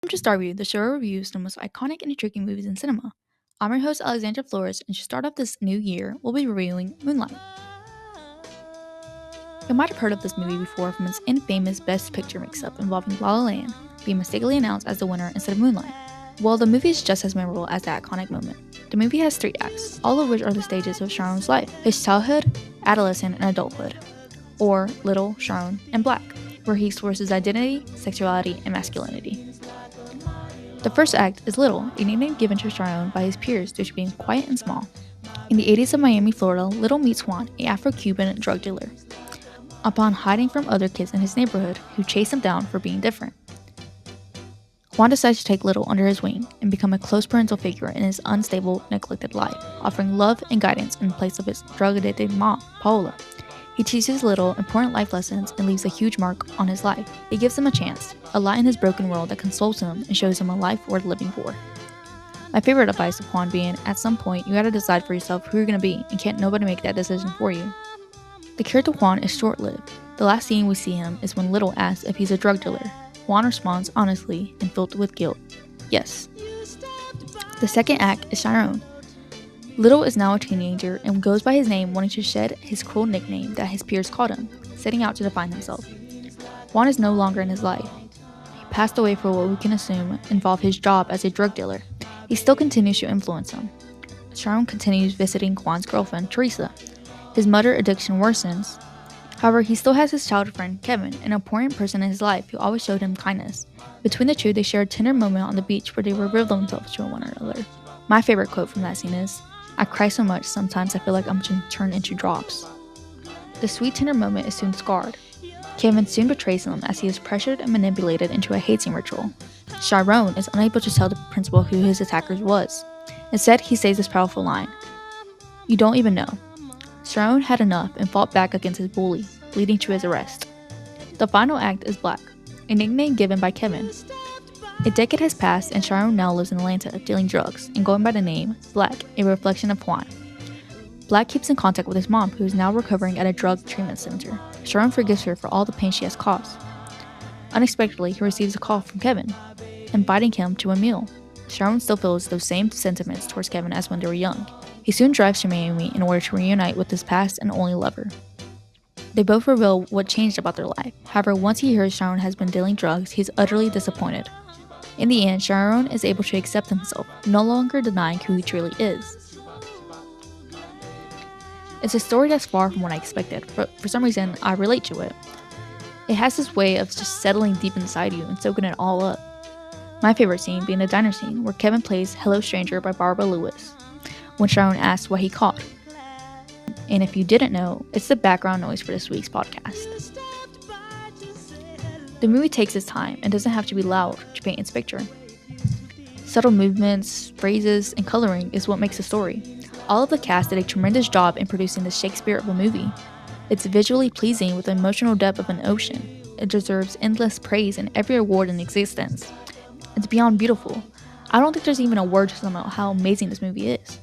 Welcome to Starview, the show that reviews the most iconic and intriguing movies in cinema. I'm your host, Alexandra Flores, and to start off this new year, we'll be reviewing Moonlight. You might have heard of this movie before from its infamous Best Picture mix-up involving La La Land being mistakenly announced as the winner instead of Moonlight. Well, the movie is just as memorable as the iconic moment. The movie has 3 acts, all of which are the stages of Sharon's life: his childhood, adolescent, and adulthood, or Little, Sharon, and Black, where he explores his identity, sexuality, and masculinity. The first act is Little, a nickname given to Sharon by his peers due to being quiet and small. In the 80s of Miami, Florida, Little meets Juan, an Afro-Cuban drug dealer, upon hiding from other kids in his neighborhood who chase him down for being different. Juan decides to take Little under his wing and become a close parental figure in his unstable, neglected life, offering love and guidance in place of his drug-addicted mom, Paola. He teaches Little important life lessons and leaves a huge mark on his life. He gives him a chance, a light in his broken world that consoles him and shows him a life worth living for. My favorite advice of Juan being, at some point, you gotta decide for yourself who you're gonna be, and can't nobody make that decision for you. The character Juan is short-lived. The last scene we see him is when Little asks if he's a drug dealer. Juan responds honestly and filled with guilt, yes. The second act is Sharon. Little is now a teenager and goes by his name, wanting to shed his cruel nickname that his peers called him, setting out to define himself. Juan is no longer in his life. He passed away for what we can assume involved his job as a drug dealer. He still continues to influence him. Sharon continues visiting Juan's girlfriend, Teresa. His murder addiction worsens. However, he still has his childhood friend, Kevin, an important person in his life who always showed him kindness. Between the two, they share a tender moment on the beach where they reveal themselves to one another. My favorite quote from that scene is, "I cry so much, sometimes I feel like I'm going to turn into drops." The sweet tender moment is soon scarred. Kevin soon betrays him as he is pressured and manipulated into a hating ritual. Sharon is unable to tell the principal who his attacker was. Instead, he says this powerful line, "You don't even know." Sharon had enough and fought back against his bully, leading to his arrest. The final act is Black, a nickname given by Kevin. A decade has passed and Sharon now lives in Atlanta, dealing drugs, and going by the name Black, a reflection of Juan. Black keeps in contact with his mom, who is now recovering at a drug treatment center. Sharon forgives her for all the pain she has caused. Unexpectedly, he receives a call from Kevin, inviting him to a meal. Sharon still feels those same sentiments towards Kevin as when they were young. He soon drives to Miami in order to reunite with his past and only lover. They both reveal what changed about their life. However, once he hears Sharon has been dealing drugs, he is utterly disappointed. In the end, Sharon is able to accept himself, no longer denying who he truly is. It's a story that's far from what I expected, but for some reason, I relate to it. It has this way of just settling deep inside you and soaking it all up. My favorite scene being the diner scene, where Kevin plays Hello Stranger by Barbara Lewis, when Sharon asks what he caught. And if you didn't know, it's the background noise for this week's podcast. The movie takes its time and doesn't have to be loud to paint its picture. Subtle movements, phrases, and coloring is what makes the story. All of the cast did a tremendous job in producing the Shakespeare of a movie. It's visually pleasing with the emotional depth of an ocean. It deserves endless praise and every award in existence. It's beyond beautiful. I don't think there's even a word to sum up how amazing this movie is.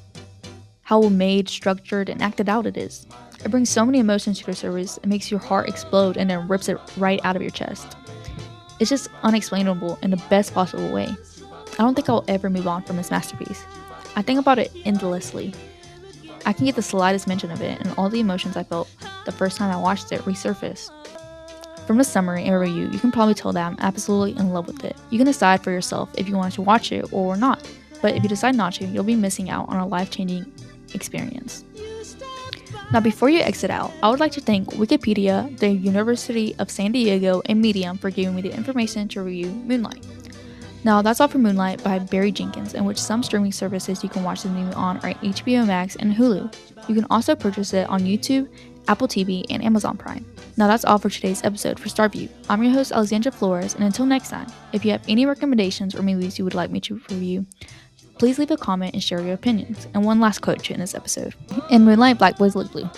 How well made, structured, and acted out it is. It brings so many emotions to the surface, it makes your heart explode and then rips it right out of your chest. It's just unexplainable in the best possible way. I don't think I'll ever move on from this masterpiece. I think about it endlessly. I can get the slightest mention of it, and all the emotions I felt the first time I watched it resurface. From the summary and review, you can probably tell that I'm absolutely in love with it. You can decide for yourself if you want to watch it or not, but if you decide not to, you'll be missing out on a life-changing experience. Now, before you exit out, I would like to thank Wikipedia, the University of San Diego, and Medium for giving me the information to review Moonlight. Now, that's all for Moonlight by Barry Jenkins, in which some streaming services you can watch the movie on are HBO Max and Hulu. You can also purchase it on YouTube, Apple TV, and Amazon Prime. Now, that's all for today's episode for Starview. I'm your host, Alexandra Flores, and until next time, if you have any recommendations or movies you would like me to review, please leave a comment and share your opinions. And one last quote to end this episode. In Moonlight, black boys look blue.